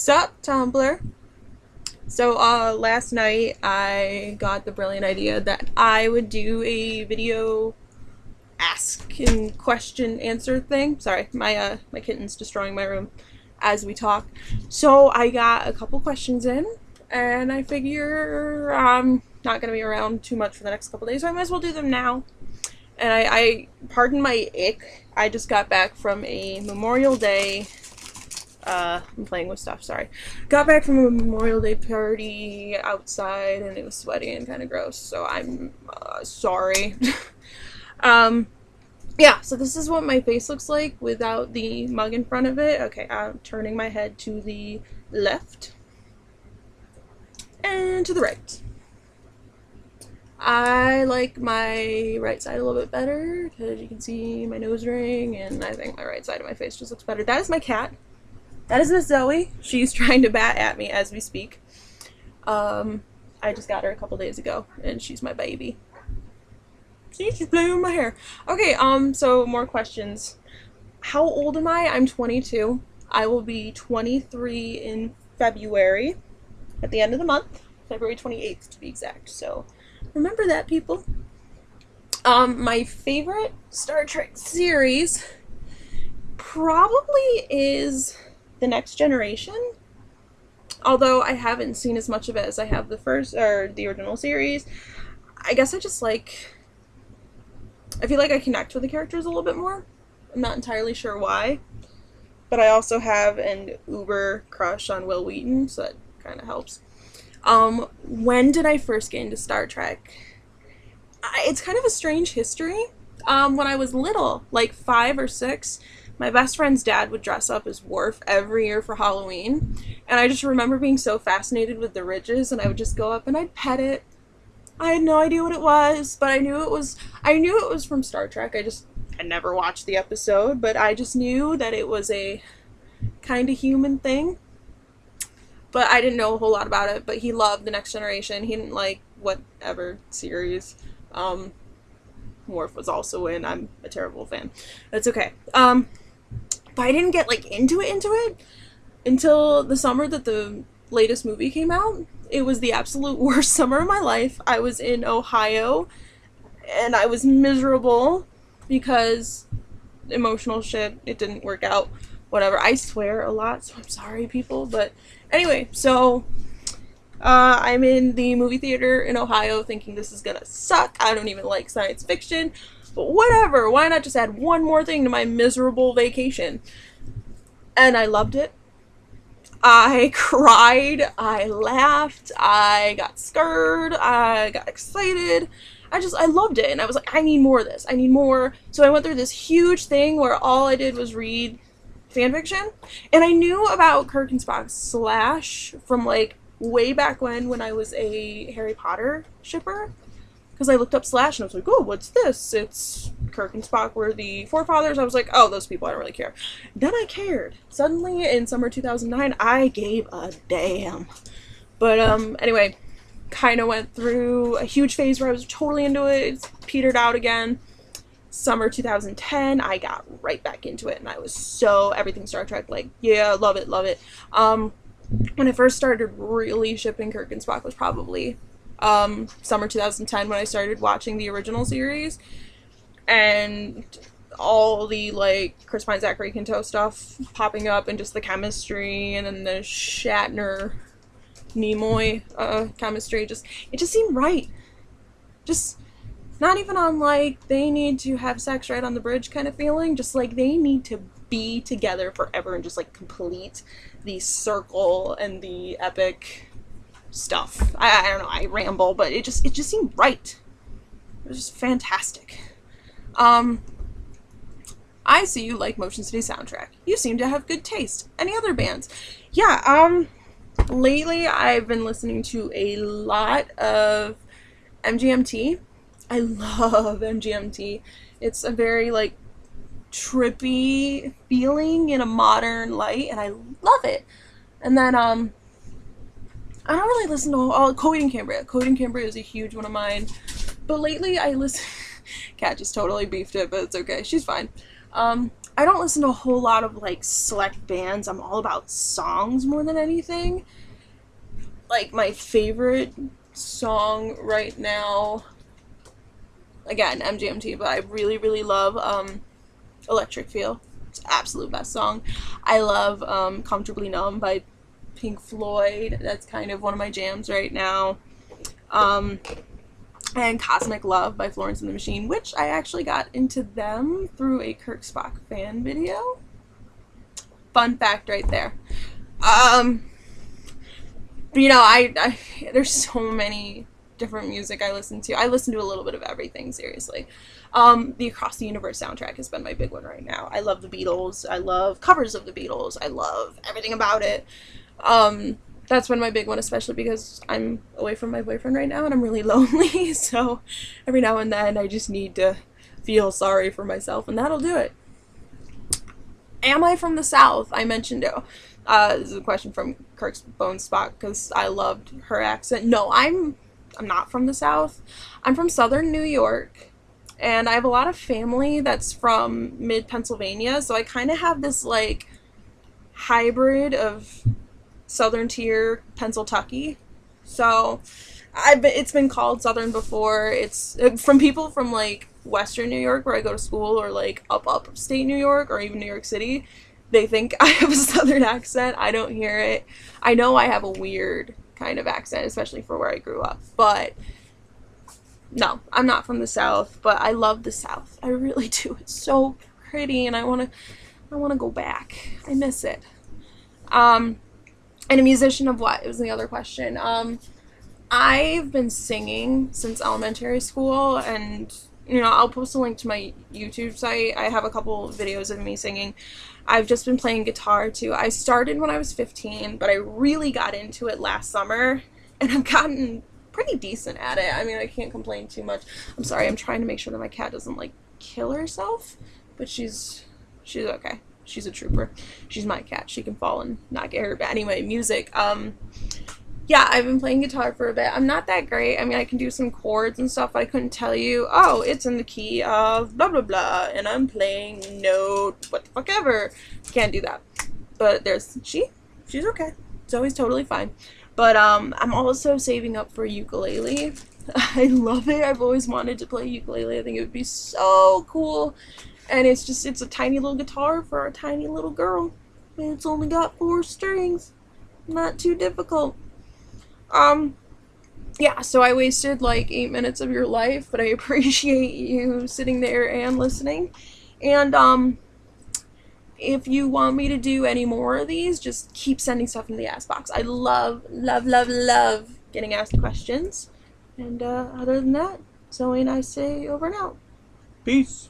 Sup, Tumblr? So, last night I got the brilliant idea that I would do a video ask and question answer thing. Sorry, my kitten's destroying my room as we talk. So I got a couple questions in, and I figure I'm not gonna be around too much for the next couple days, so I might as well do them now. And I pardon my ick. I just got back from a Memorial Day. I'm playing with stuff, sorry. Got back from a Memorial Day party outside and it was sweaty and kind of gross, so I'm sorry. Yeah, so this is what my face looks like without the mug in front of it. Okay, I'm turning my head to the left and to the right. I like my right side a little bit better because you can see my nose ring, and I think my right side of my face just looks better. That is my cat. That is Miss Zoe. She's trying to bat at me as we speak. I just got her a couple days ago, and she's my baby. See, she's playing with my hair. Okay, so more questions. How old am I? I'm 22. I will be 23 in February, at the end of the month. February 28th to be exact. So remember that, people. My favorite Star Trek series probably is The Next Generation, although I haven't seen as much of it as I have the first, or the original series. I guess I feel like I connect with the characters a little bit more. I'm not entirely sure why, but I also have an uber crush on Will Wheaton, so that kind of helps. When did I first get into Star Trek? It's kind of a strange history. When I was little, like 5 or 6, my best friend's dad would dress up as Worf every year for Halloween, and I just remember being so fascinated with the ridges, and I would just go up and I'd pet it. I had no idea what it was, but I knew it was from Star Trek. I never watched the episode, but I just knew that it was a kind of human thing. But I didn't know a whole lot about it, but he loved The Next Generation. He didn't like whatever series Worf was also in. I'm a terrible fan. That's okay. But I didn't get into it until the summer that the latest movie came out. It was the absolute worst summer of my life. I was in Ohio and I was miserable because emotional shit. It didn't work out. Whatever. I swear a lot, so I'm sorry, people. But anyway, so I'm in the movie theater in Ohio thinking this is gonna suck. I don't even like science fiction. But whatever, why not just add one more thing to my miserable vacation? And I loved it. I cried, I laughed, I got scared, I got excited. I loved it, and I was like, I need more of this, I need more. So I went through this huge thing where all I did was read fanfiction, and I knew about Kirk and Spock Slash from way back when I was a Harry Potter shipper. Because I looked up Slash and I was like, oh, what's this? It's Kirk and Spock were the forefathers. I was like, oh, those people, I don't really care. Then I cared. Suddenly, in summer 2009, I gave a damn. But anyway, kind of went through a huge phase where I was totally into it. It's petered out again. Summer 2010, I got right back into it, and I was everything Star Trek, yeah, love it, love it. When I first started really shipping Kirk and Spock was probably summer 2010 when I started watching the original series, and all the Chris Pine, Zachary Quinto stuff popping up, and just the chemistry, and then the Shatner Nimoy chemistry, it just seemed right. Just not even on they need to have sex right on the bridge kind of feeling, just they need to be together forever and just complete the circle and the epic stuff. I don't know, I ramble, but it just seemed right. It was just fantastic. I see you like Motion City Soundtrack. You seem to have good taste. Any other bands? Yeah, lately I've been listening to a lot of MGMT. I love MGMT. It's a very trippy feeling in a modern light, and I love it. And then I don't really listen to all Coheed and Cambria. Coheed and Cambria is a huge one of mine. But lately I listen Cat just totally beefed it, but it's okay. She's fine. I don't listen to a whole lot of like select bands. I'm all about songs more than anything. Like my favorite song right now, again, MGMT, but I really, really love Electric Feel. It's the absolute best song. I love Comfortably Numb by Pink Floyd. That's kind of one of my jams right now. Um, and Cosmic Love by Florence and the Machine, which I actually got into them through a Kirk Spock fan video. Fun fact right there. But you know, I there's so many different music I listen to. I listen to a little bit of everything, seriously. The Across the Universe soundtrack has been my big one right now. I love the Beatles. I love covers of the Beatles. I love everything about it. That's been my big one, especially because I'm away from my boyfriend right now and I'm really lonely. So every now and then I just need to feel sorry for myself, and that'll do it. Am I from the South? I mentioned it. This is a question from Kirk's Bone Spot because I loved her accent. No, I'm not from the South. I'm from Southern New York, and I have a lot of family that's from mid Pennsylvania, so I kind of have this like hybrid of Southern tier Pennsyltucky. So it's been called Southern before. It's from people from like Western New York where I go to school, or like upstate New York, or even New York City. They think I have a Southern accent. I don't hear it. I know I have a weird kind of accent, especially for where I grew up. But no, I'm not from the South, but I love the South. I really do. It's so pretty, and I want to go back. I miss it. And a musician of what? It was the other question. I've been singing since elementary school, and you know, I'll post a link to my YouTube site. I have a couple videos of me singing. I've just been playing guitar too. I started when I was 15, but I really got into it last summer, and I've gotten pretty decent at it. I mean, I can't complain too much. I'm sorry, I'm trying to make sure that my cat doesn't like kill herself, but she's okay. She's a trooper. She's my cat. She can fall and not get hurt. But anyway, music. Yeah, I've been playing guitar for a bit. I'm not that great. I mean, I can do some chords and stuff, but I couldn't tell you, oh, it's in the key of blah, blah, blah, and I'm playing note, what the fuck ever. Can't do that. But she's okay. Zoe's totally fine. But I'm also saving up for a ukulele. I love it. I've always wanted to play ukulele. I think it would be so cool. And it's a tiny little guitar for a tiny little girl. And it's only got 4 strings. Not too difficult. Yeah, so I wasted like 8 minutes of your life, but I appreciate you sitting there and listening. And, if you want me to do any more of these, just keep sending stuff in the ask box. I love, love, love, love getting asked questions. And, other than that, Zoe and I say over and out. Peace.